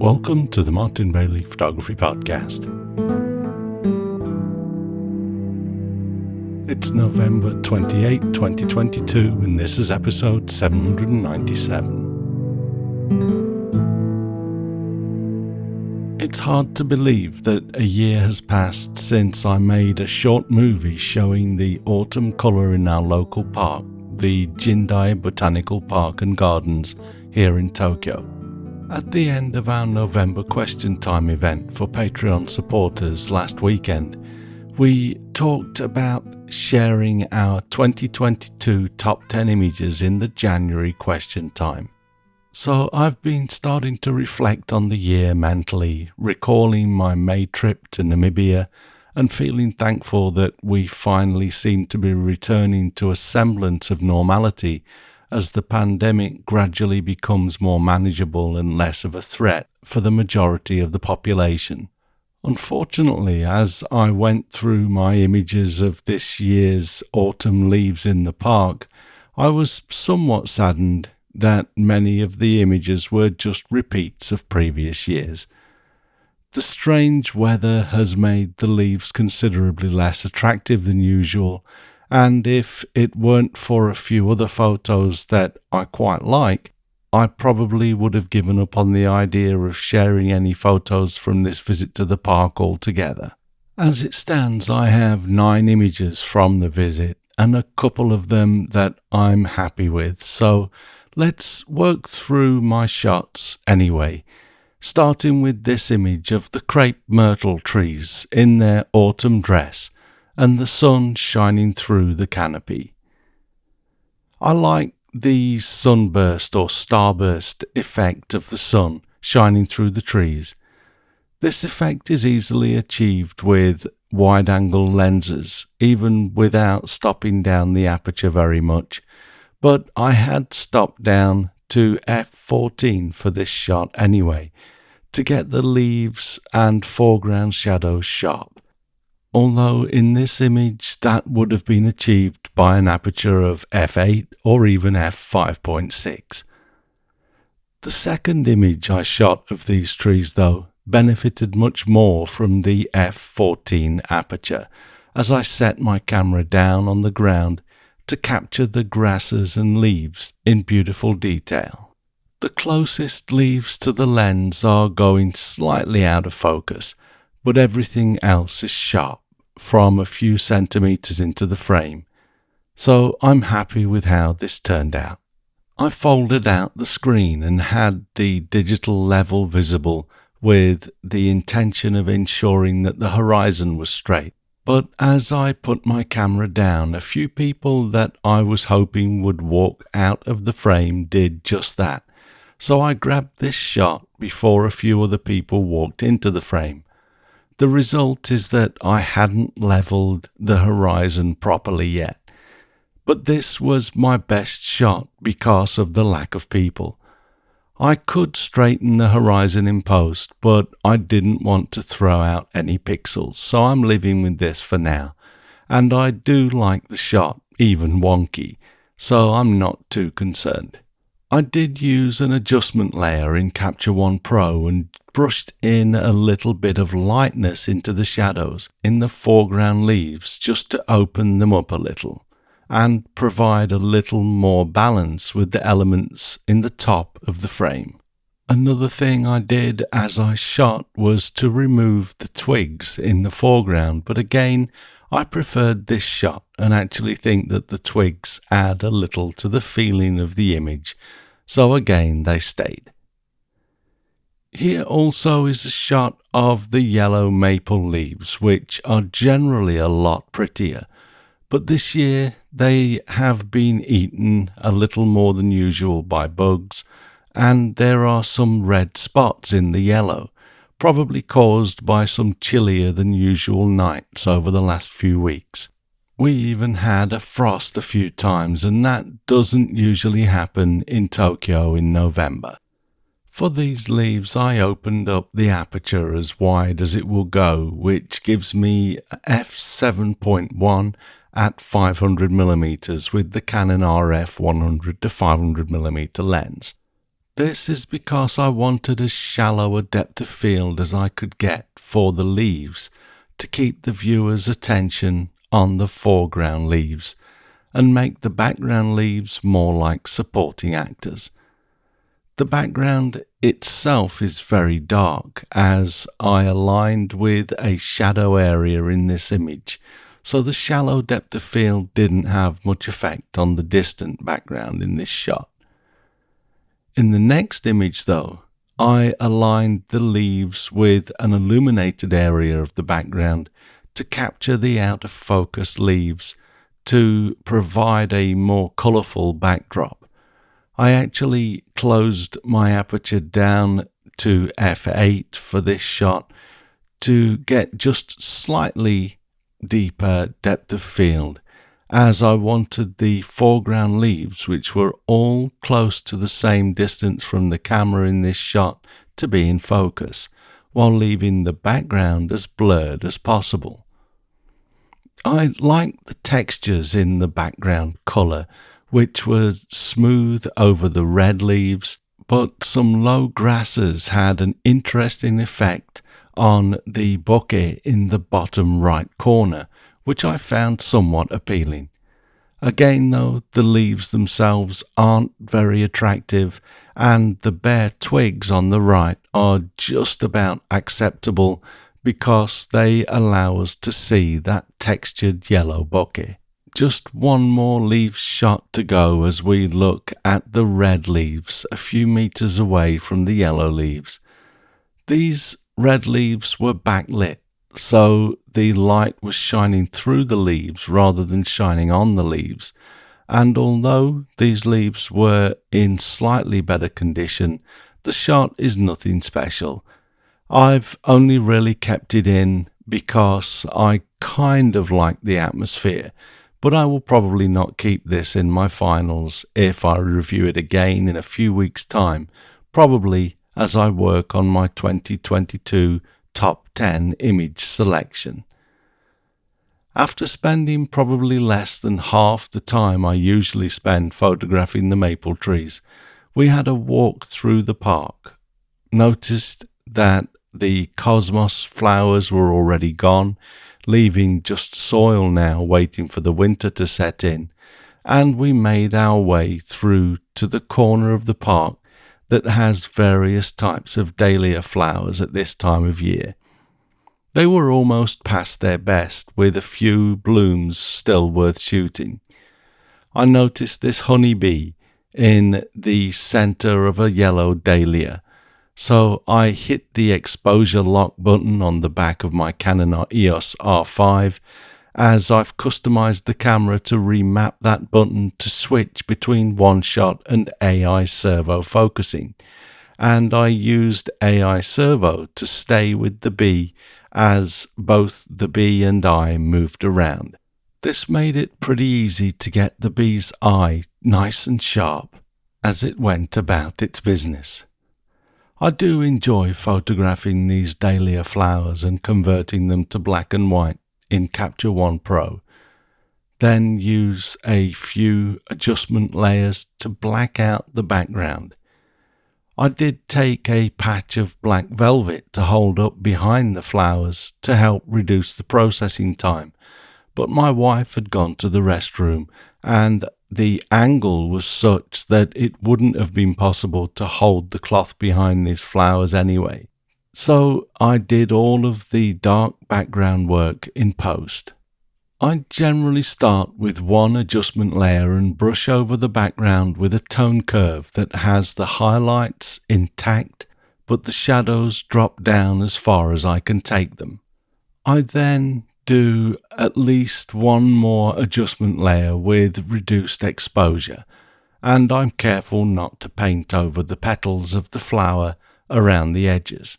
Welcome to the Martin Bailey Photography Podcast. It's November 28, 2022, and this is episode 797. It's hard to believe that a year has passed since I made a short movie showing the autumn colour in our local park, the Jindai Botanical Park and Gardens here in Tokyo. At the end of our November Question Time event for Patreon supporters last weekend, we talked about sharing our 2022 top 10 images in the January Question Time. So I've been starting to reflect on the year mentally, recalling my May trip to Namibia and feeling thankful that we finally seem to be returning to a semblance of normality as the pandemic gradually becomes more manageable and less of a threat for the majority of the population. Unfortunately, as I went through my images of this year's autumn leaves in the park, I was somewhat saddened that many of the images were just repeats of previous years. The strange weather has made the leaves considerably less attractive than usual, and if it weren't for a few other photos that I quite like, I probably would have given up on the idea of sharing any photos from this visit to the park altogether. As it stands, I have 9 images from the visit, and a couple of them that I'm happy with, so let's work through my shots anyway, starting with this image of the crepe myrtle trees in their autumn dress and the sun shining through the canopy. I like the sunburst or starburst effect of the sun shining through the trees. This effect is easily achieved with wide-angle lenses, even without stopping down the aperture very much, but I had stopped down to f14 for this shot anyway, to get the leaves and foreground shadows sharp. Although in this image that would have been achieved by an aperture of f8 or even f5.6. The second image I shot of these trees, though, benefited much more from the f14 aperture, as I set my camera down on the ground to capture the grasses and leaves in beautiful detail. The closest leaves to the lens are going slightly out of focus, but everything else is sharp from a few centimeters into the frame, so I'm happy with how this turned out. I folded out the screen and had the digital level visible with the intention of ensuring that the horizon was straight, but as I put my camera down, a few people that I was hoping would walk out of the frame did just that, so I grabbed this shot before a few other people walked into the frame. The result is that I hadn't leveled the horizon properly yet, but this was my best shot because of the lack of people. I could straighten the horizon in post, but I didn't want to throw out any pixels, so I'm living with this for now, and I do like the shot, even wonky, so I'm not too concerned. I did use an adjustment layer in Capture One Pro and brushed in a little bit of lightness into the shadows in the foreground leaves just to open them up a little and provide a little more balance with the elements in the top of the frame. Another thing I did as I shot was to remove the twigs in the foreground, but again, I preferred this shot and actually think that the twigs add a little to the feeling of the image, so again they stayed. Here also is a shot of the yellow maple leaves, which are generally a lot prettier, but this year they have been eaten a little more than usual by bugs, and there are some red spots in the yellow, probably caused by some chillier than usual nights over the last few weeks. We even had a frost a few times, and that doesn't usually happen in Tokyo in November. For these leaves, I opened up the aperture as wide as it will go, which gives me f7.1 at 500mm with the Canon RF 100 to 500mm lens. This is because I wanted as shallow a depth of field as I could get for the leaves to keep the viewer's attention on the foreground leaves and make the background leaves more like supporting actors. The background itself is very dark, as I aligned with a shadow area in this image, so the shallow depth of field didn't have much effect on the distant background in this shot. In the next image, though, I aligned the leaves with an illuminated area of the background to capture the out of focus leaves to provide a more colourful backdrop. I actually closed my aperture down to f8 for this shot to get just slightly deeper depth of field, as I wanted the foreground leaves, which were all close to the same distance from the camera in this shot, to be in focus, while leaving the background as blurred as possible. I liked the textures in the background colour, which were smooth over the red leaves, but some low grasses had an interesting effect on the bokeh in the bottom right corner, which I found somewhat appealing. Again, though, the leaves themselves aren't very attractive, and the bare twigs on the right are just about acceptable because they allow us to see that textured yellow bokeh. Just one more leaf shot to go as we look at the red leaves a few meters away from the yellow leaves. These red leaves were backlit, so the light was shining through the leaves rather than shining on the leaves, and although these leaves were in slightly better condition, the shot is nothing special. I've only really kept it in because I kind of like the atmosphere, but I will probably not keep this in my finals if I review it again in a few weeks' time, probably as I work on my 2022 top 10 image selection. After spending probably less than half the time I usually spend photographing the maple trees, we had a walk through the park. Noticed that the cosmos flowers were already gone, leaving just soil now waiting for the winter to set in, and we made our way through to the corner of the park that has various types of dahlia flowers at this time of year. They were almost past their best, with a few blooms still worth shooting. I noticed this honeybee in the center of a yellow dahlia, so I hit the exposure lock button on the back of my Canon EOS R5, as I've customized the camera to remap that button to switch between one shot and AI servo focusing, and I used AI servo to stay with the bee as both the bee and I moved around. This made it pretty easy to get the bee's eye nice and sharp as it went about its business. I do enjoy photographing these dahlia flowers and converting them to black and white in Capture One Pro, then use a few adjustment layers to black out the background. I did take a patch of black velvet to hold up behind the flowers to help reduce the processing time, but my wife had gone to the restroom and the angle was such that it wouldn't have been possible to hold the cloth behind these flowers anyway. So I did all of the dark background work in post. I generally start with one adjustment layer and brush over the background with a tone curve that has the highlights intact, but the shadows drop down as far as I can take them. I then do at least one more adjustment layer with reduced exposure, and I'm careful not to paint over the petals of the flower around the edges.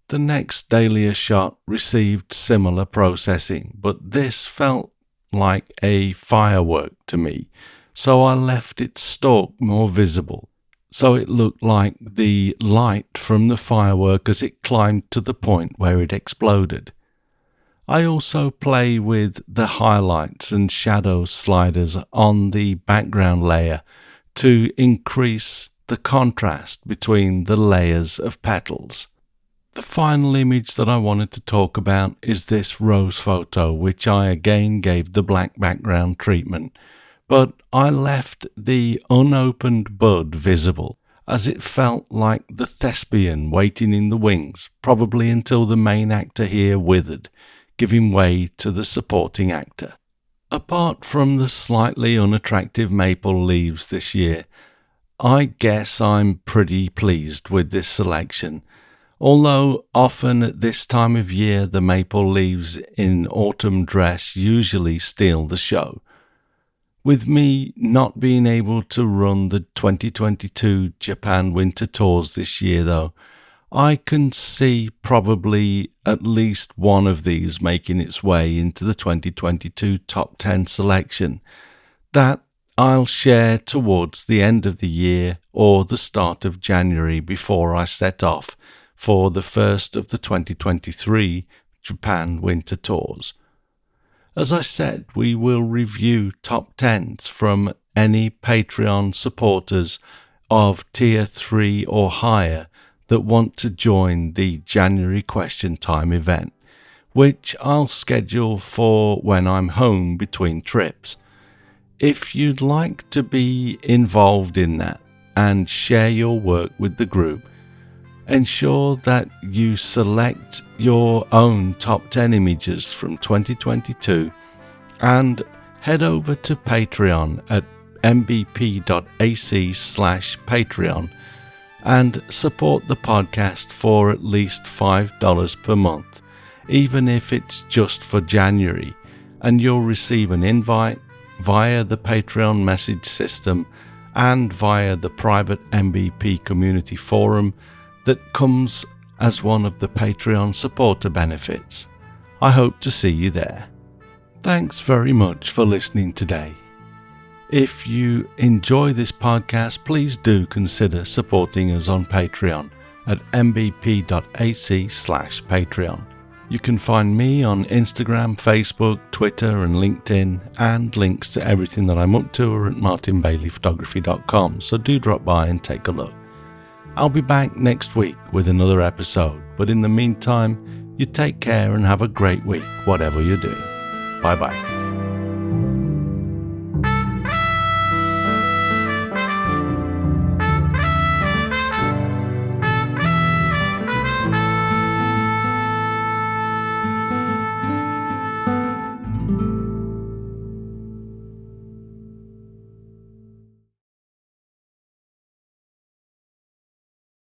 The next dahlia shot received similar processing, but this felt like a firework to me, so I left its stalk more visible, so it looked like the light from the firework as it climbed to the point where it exploded. I also play with the highlights and shadow sliders on the background layer to increase the contrast between the layers of petals. The final image that I wanted to talk about is this rose photo, which I again gave the black background treatment, but I left the unopened bud visible, as it felt like the thespian waiting in the wings, probably until the main actor here withered, giving way to the supporting actor. Apart from the slightly unattractive maple leaves this year, I guess I'm pretty pleased with this selection, although often at this time of year the maple leaves in autumn dress usually steal the show. With me not being able to run the 2022 Japan winter tours this year though, I can see probably at least one of these making its way into the 2022 top 10 selection that I'll share towards the end of the year or the start of January before I set off for the first of the 2023 Japan winter tours. As I said, we will review top 10s from any Patreon supporters of Tier 3 or higher that want to join the January Question Time event, which I'll schedule for when I'm home between trips. If you'd like to be involved in that and share your work with the group, ensure that you select your own top 10 images from 2022 and head over to Patreon at mbp.ac/Patreon and support the podcast for at least $5 per month, even if it's just for January, and you'll receive an invite via the Patreon message system and via the private MBP community forum that comes as one of the Patreon supporter benefits. I hope to see you there. Thanks very much for listening today. If you enjoy this podcast, please do consider supporting us on Patreon at mbp.ac/Patreon. You can find me on Instagram, Facebook, Twitter and LinkedIn, and links to everything that I'm up to are at martinbaileyphotography.com, so do drop by and take a look. I'll be back next week with another episode, but in the meantime, you take care and have a great week, whatever you're doing. Bye-bye.